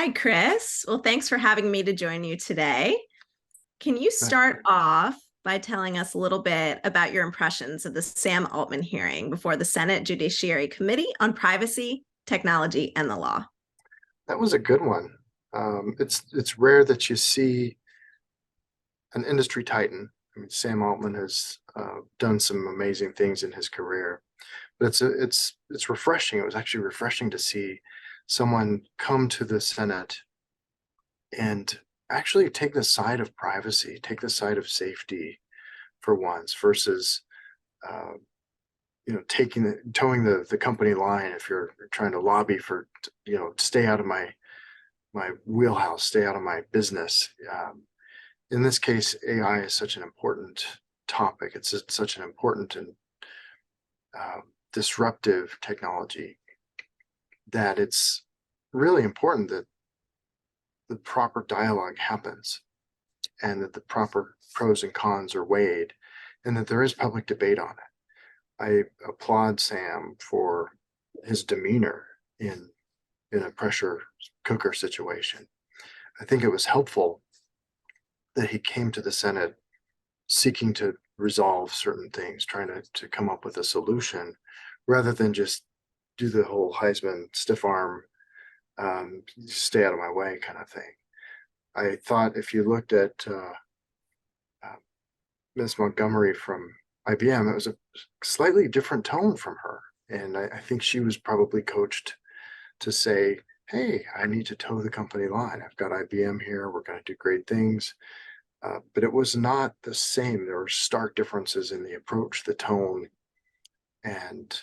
Hi, Chris. Well, thanks for having me to join you today. Can you Uh, start off by telling us a little bit about your impressions of the Sam Altman hearing before the Senate Judiciary Committee on Privacy, Technology, and the Law? That was a good one. It's rare that you see an industry titan. I mean, Sam Altman has done some amazing things in his career, but it's refreshing. It was actually refreshing to see someone come to the Senate and actually take the side of privacy, take the side of safety for once, versus uh, towing the company line if you're trying to lobby for stay out of my wheelhouse, stay out of my business. In this case, AI is such an important topic. It's such an important and disruptive technology that it's really important that the proper dialogue happens and that the proper pros and cons are weighed and that there is public debate on it. I applaud Sam for his demeanor in a pressure cooker situation. I think it was helpful that he came to the Senate seeking to resolve certain things, trying to come up with a solution rather than just do the whole Heisman stiff arm, stay out of my way kind of thing. I thought if you looked at uh, Ms. Montgomery from IBM, it was a slightly different tone from her. And I think she was probably coached to say, hey, I need to toe the company line. I've got IBM here. We're going to do great things. But it was not the same. There were stark differences in the approach, the tone, and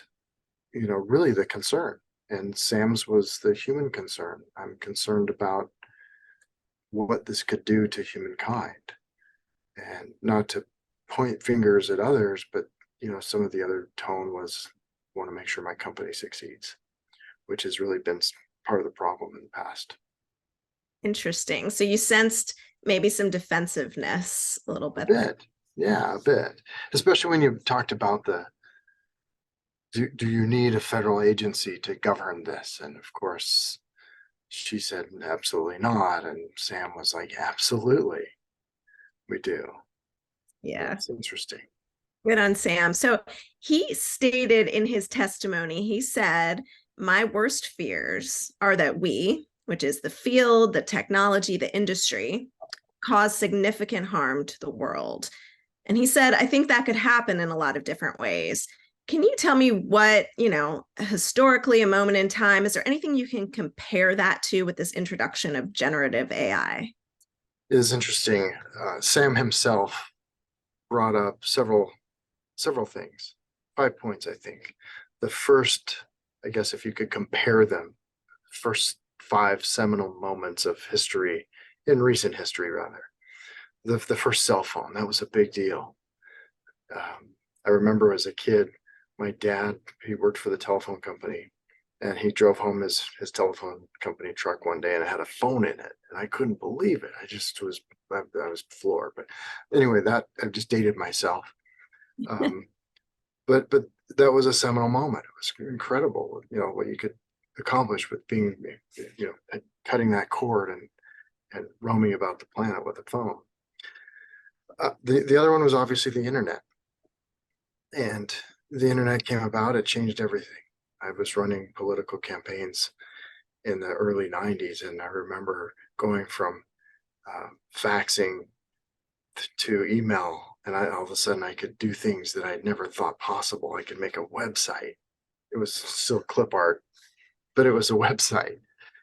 really the concern. And Sam's was the human concern. I'm concerned about what this could do to humankind, and not to point fingers at others, but some of the other tone was want to make sure my company succeeds, which has really been part of the problem in the past. Interesting. So you sensed maybe some defensiveness a little A bit there. bit, yeah, a bit, especially when you talked about the do you need a federal agency to govern this? And of course, she said, absolutely not. And Sam was like, absolutely, we do. Yeah. It's interesting. Good on Sam. So he stated in his testimony, he said, my worst fears are that we, which is the field, the technology, the industry, cause significant harm to the world. And he said, I think that could happen in a lot of different ways. Can you tell me what, historically, a moment in time, is there anything you can compare that to with this introduction of generative AI? It is interesting. Sam himself brought up several things, 5 points, I think. The first, I guess, if you could compare them, first five seminal moments of history, in recent history rather. The first cell phone, that was a big deal. I remember as a kid, my dad, he worked for the telephone company, and he drove home his telephone company truck one day and it had a phone in it. And I couldn't believe it. I was floored. But anyway, that I've just dated myself. Um, but that was a seminal moment. It was incredible, what you could accomplish with being, cutting that cord and roaming about the planet with a phone. The other one was obviously the internet. And the internet came about, it changed everything. I was running political campaigns in the early 90s, and I remember going from faxing to email, and all of a sudden I could do things that I'd never thought possible. I could make a website. It was still clip art, but it was a website.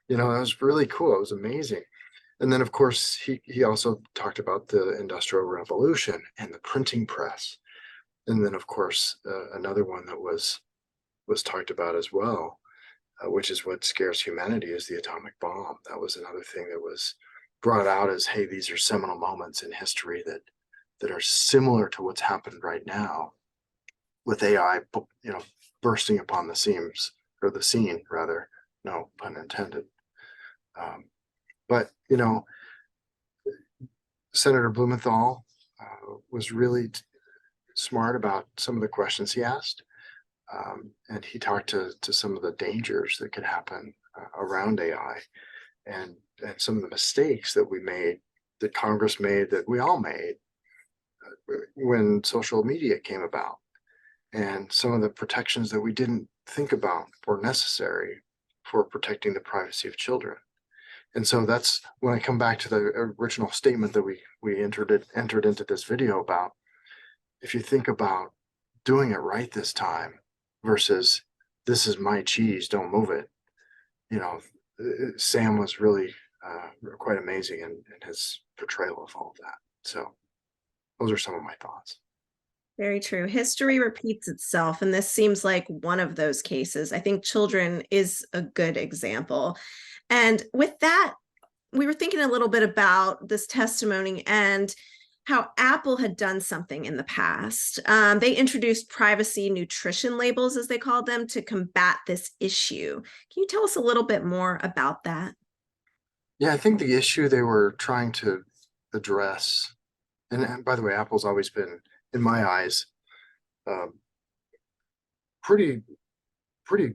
It was really cool. It was amazing. And then, of course, he also talked about the Industrial Revolution and the printing press. And then, of course, another one that was talked about as well, which is what scares humanity, is the atomic bomb. That was another thing that was brought out as, hey, these are seminal moments in history that are similar to what's happened right now with AI, bursting upon the seams, or the scene rather. No pun intended. Um, but Senator Blumenthal was really smart about some of the questions he asked. And he talked to some of the dangers that could happen around AI. and some of the mistakes that we made, that Congress made, that we all made when social media came about, and some of the protections that we didn't think about were necessary for protecting the privacy of children. And so that's when I come back to the original statement that we entered into this video about, if you think about doing it right this time versus this is my cheese, don't move it. You know, Sam was really quite amazing in his portrayal of all of that. So those are some of my thoughts. Very true. History repeats itself, and this seems like one of those cases. I think children is a good example. And with that, we were thinking a little bit about this testimony and how Apple had done something in the past. They introduced privacy nutrition labels, as they called them, to combat this issue. Can you tell us a little bit more about that? Yeah, I think the issue they were trying to address, and by the way, Apple's always been, in my eyes, pretty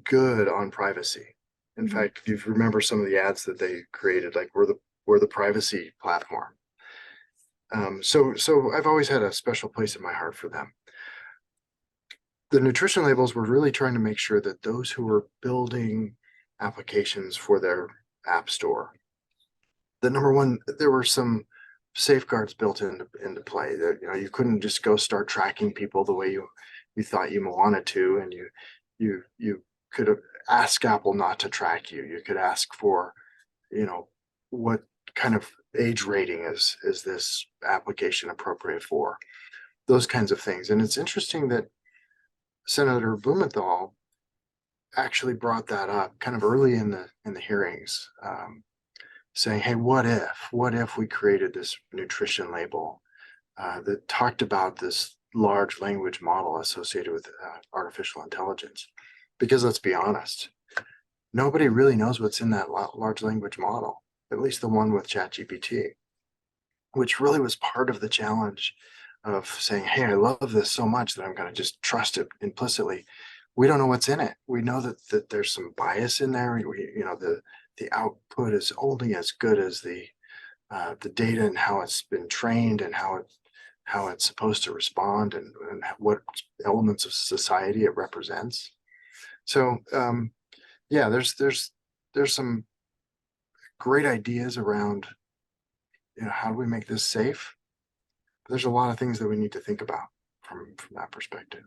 good on privacy. In fact, if you remember some of the ads that they created, like we're the privacy platform. So I've always had a special place in my heart for them. The nutrition labels were really trying to make sure that those who were building applications for their app store, the number one, there were some safeguards built into play that, you know, you couldn't just go start tracking people the way you thought you wanted to, and you could ask Apple not to track you. You could ask for, you know, what kind of age rating is this application appropriate for, those kinds of things. And it's interesting that Senator Blumenthal actually brought that up kind of early in the hearings, saying, hey, what if we created this nutrition label that talked about this large language model associated with artificial intelligence? Because let's be honest, nobody really knows what's in that large language model, at least the one with ChatGPT, which really was part of the challenge of saying, hey, I love this so much that I'm going to just trust it implicitly. We don't know what's in it. We know that there's some bias in there. You know, the output is only as good as the data and how it's been trained and how it's supposed to respond and what elements of society it represents. So yeah, there's some great ideas around, you know, how do we make this safe? But there's a lot of things that we need to think about from that perspective.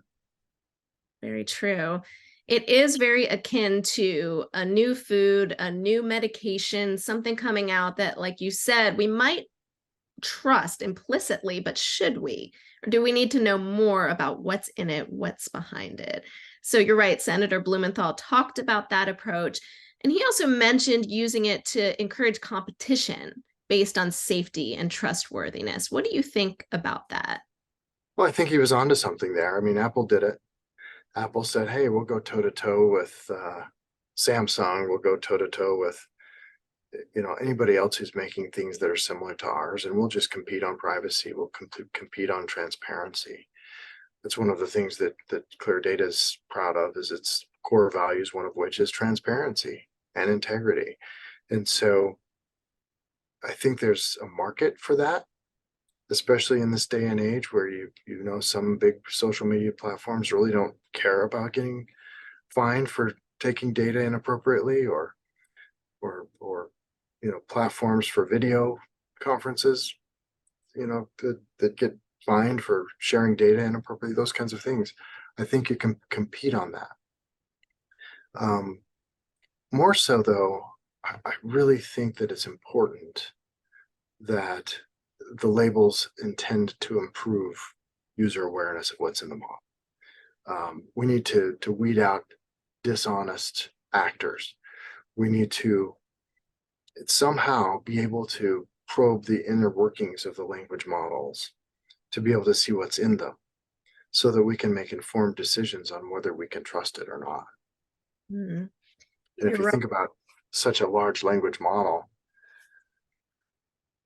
Very true. It is very akin to a new food, a new medication, something coming out that, like you said, we might trust implicitly, but should we? Or do we need to know more about what's in it, what's behind it? So you're right, Senator Blumenthal talked about that approach. And he also mentioned using it to encourage competition based on safety and trustworthiness. What do you think about that? Well, I think he was onto something there. I mean, Apple did it. Apple said, hey, we'll go toe to toe with Samsung. We'll go toe to toe with, you know, anybody else who's making things that are similar to ours, and we'll just compete on privacy. We'll compete on transparency. That's one of the things that ClearDATA is proud of, is its core values, one of which is transparency and integrity. And so I think there's a market for that, especially in this day and age where you know some big social media platforms really don't care about getting fined for taking data inappropriately, or you know, platforms for video conferences, you know, that get fined for sharing data inappropriately, those kinds of things. I think you can compete on that. More so though, I really think that it's important that the labels intend to improve user awareness of what's in the model. We need to weed out dishonest actors. We need to somehow be able to probe the inner workings of the language models to be able to see what's in them, so that we can make informed decisions on whether we can trust it or not. Mm-hmm. And if you think about such a large language model,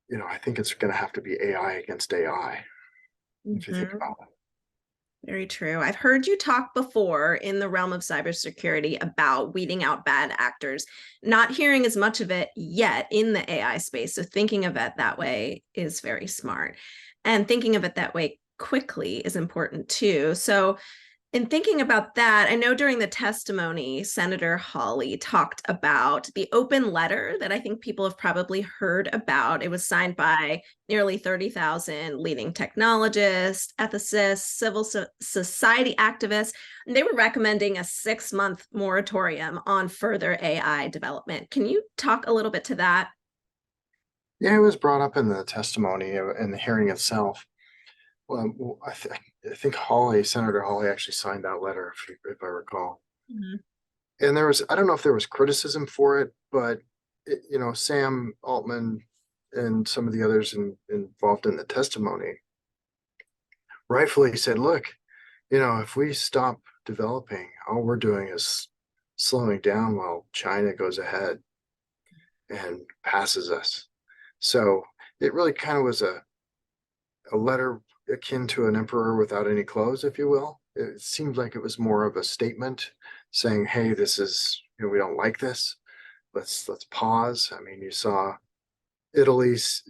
you know, I think it's going to have to be AI against AI, if you think about it. Very true. I've heard you talk before in the realm of cybersecurity about weeding out bad actors, not hearing as much of it yet in the AI space. So thinking of it that way is very smart. And thinking of it that way quickly is important too. So in thinking about that, I know during the testimony, Senator Hawley talked about the open letter that I think people have probably heard about. It was signed by nearly 30,000 leading technologists, ethicists, society activists. And they were recommending a 6-month moratorium on further AI development. Can you talk a little bit to that? Yeah, it was brought up in the testimony in the hearing itself. Well, I think Senator Hawley actually signed that letter, if I recall. Mhm. And I don't know if there was criticism for it, but Sam Altman and some of the others involved in the testimony rightfully said, look, if we stop developing, all we're doing is slowing down while China goes ahead and passes us. So it really kind of was a letter akin to an emperor without any clothes, if you will. It seemed like it was more of a statement saying, hey, this is, we don't like this. Let's pause. I mean, you saw Italy's,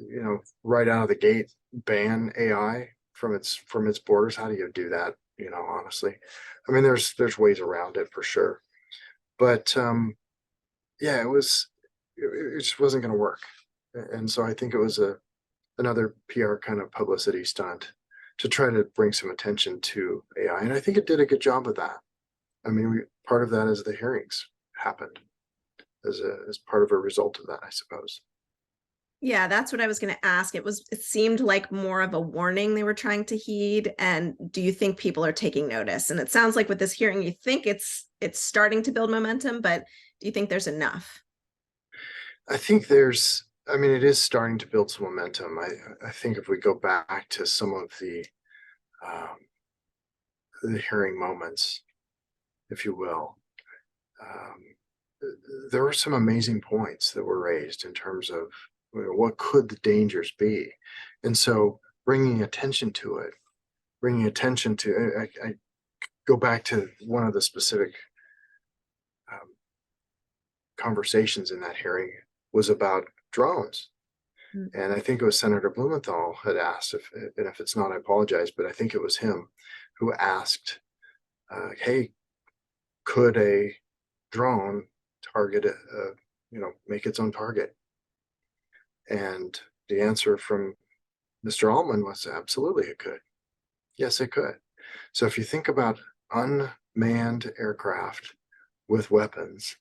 right out of the gate ban AI from its borders. How do you do that? Honestly, I mean, there's ways around it for sure, but yeah, it just wasn't going to work, and so I think it was another PR kind of publicity stunt to try to bring some attention to AI, and I think it did a good job of that. I mean, part of that is the hearings happened as part of a result of that, I suppose. Yeah, that's what I was going to ask. It seemed like more of a warning they were trying to heed. And do you think people are taking notice? And it sounds like with this hearing, you think it's starting to build momentum, but do you think there's enough? I think I mean, it is starting to build some momentum. I think if we go back to some of um, the hearing moments, if you will, um, there were some amazing points that were raised in terms of what could the dangers be, and so bringing attention to. I go back to one of the specific um, conversations in that hearing was about drones. Mm. And I think it was Senator Blumenthal had asked, if it's not, I apologize, but I think it was him who asked, "Hey, could a drone target, make its own target?" And the answer from Mr. Altman was absolutely it could. Yes, it could. So if you think about unmanned aircraft with weapons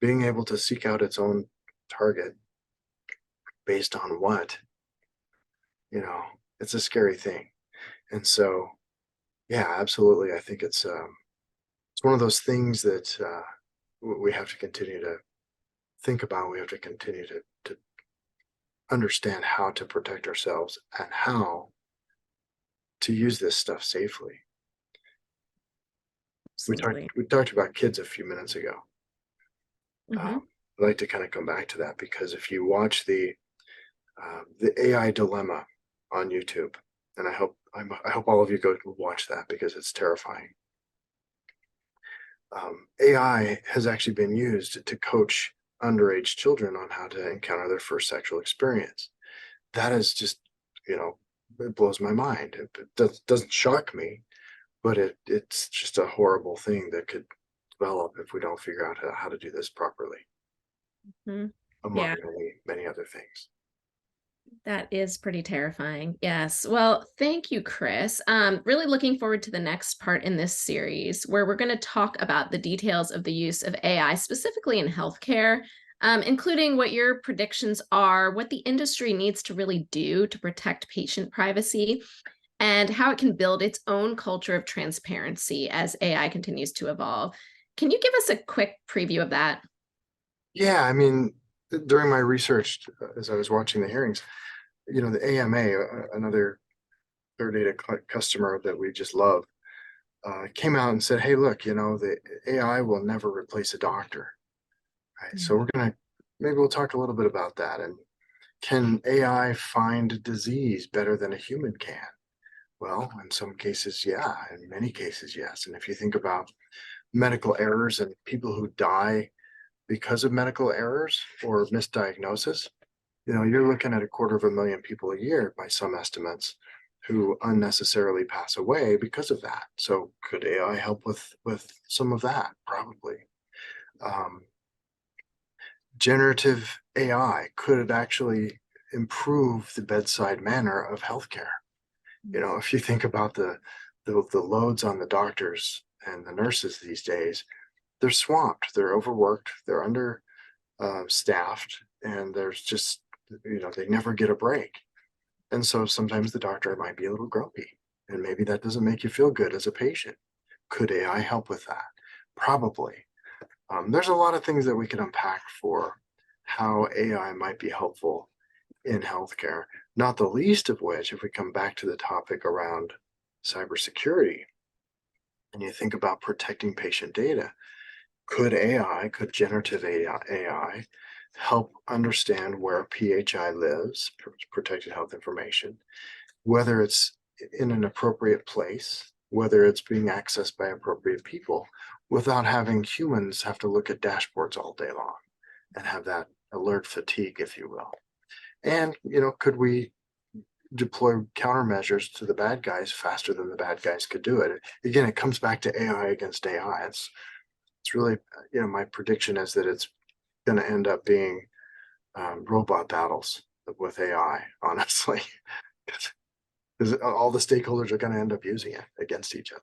being able to seek out its own target based on what, you know, it's a scary thing. And so, yeah, absolutely. I think it's one of those things that we have to continue to think about. We have to continue to understand how to protect ourselves and how to use this stuff safely. Absolutely. We talked about kids a few minutes ago. Hmm. I'd like to kind of come back to that because if you watch the AI dilemma on YouTube, and I hope all of you go watch that because it's terrifying. AI has actually been used to coach underage children on how to encounter their first sexual experience. That is just, it blows my mind. It doesn't shock me, but it's just a horrible thing that could develop if we don't figure out how to do this properly, Hmm. Yeah. among many other things. That is pretty terrifying. Yes. Well, thank you, Chris. Really looking forward to the next part in this series where we're going to talk about the details of the use of AI, specifically in healthcare, including what your predictions are, what the industry needs to really do to protect patient privacy, and how it can build its own culture of transparency as AI continues to evolve. Can you give us a quick preview of that? Yeah, I mean, during my research, as I was watching the hearings, the AMA, another ClearDATA customer that we just love, came out and said, "Hey, look, the AI will never replace a doctor." Right. So maybe we'll talk a little bit about that. And can AI find disease better than a human can? Well, in some cases, yeah. In many cases, yes. And if you think about medical errors and people who die because of medical errors or misdiagnosis, you're looking at 250,000 people a year by some estimates who unnecessarily pass away because of that. So could AI help with some of that? Probably. Um, Generative AI, could it actually improve the bedside manner of healthcare? If you think about the loads on the doctors and the nurses these days, they're swamped, they're overworked, they're under staffed, and there's just they never get a break. And so sometimes the doctor might be a little grumpy, and maybe that doesn't make you feel good as a patient. Could AI help with that? Probably. There's a lot of things that we can unpack for how AI might be helpful in healthcare, not the least of which, if we come back to the topic around cybersecurity, and you think about protecting patient data, could generative AI help understand where PHI lives, protected health information, whether it's in an appropriate place, whether it's being accessed by appropriate people, without having humans have to look at dashboards all day long and have that alert fatigue, if you will. And, could we deploy countermeasures to the bad guys faster than the bad guys could do it? Again, it comes back to AI against AI. It's really, my prediction is that it's going to end up being robot battles with AI, honestly, because all the stakeholders are going to end up using it against each other.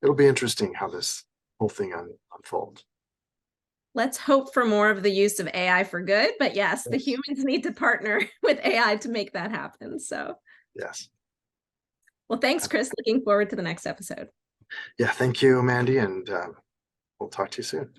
It'll be interesting how this whole thing unfolds. Let's hope for more of the use of AI for good, but yes, the Yes. humans need to partner with AI to make that happen. So, Yes. well, thanks, Chris. Looking forward to the next episode. Yeah. Thank you, Mandy, and we'll talk to you soon.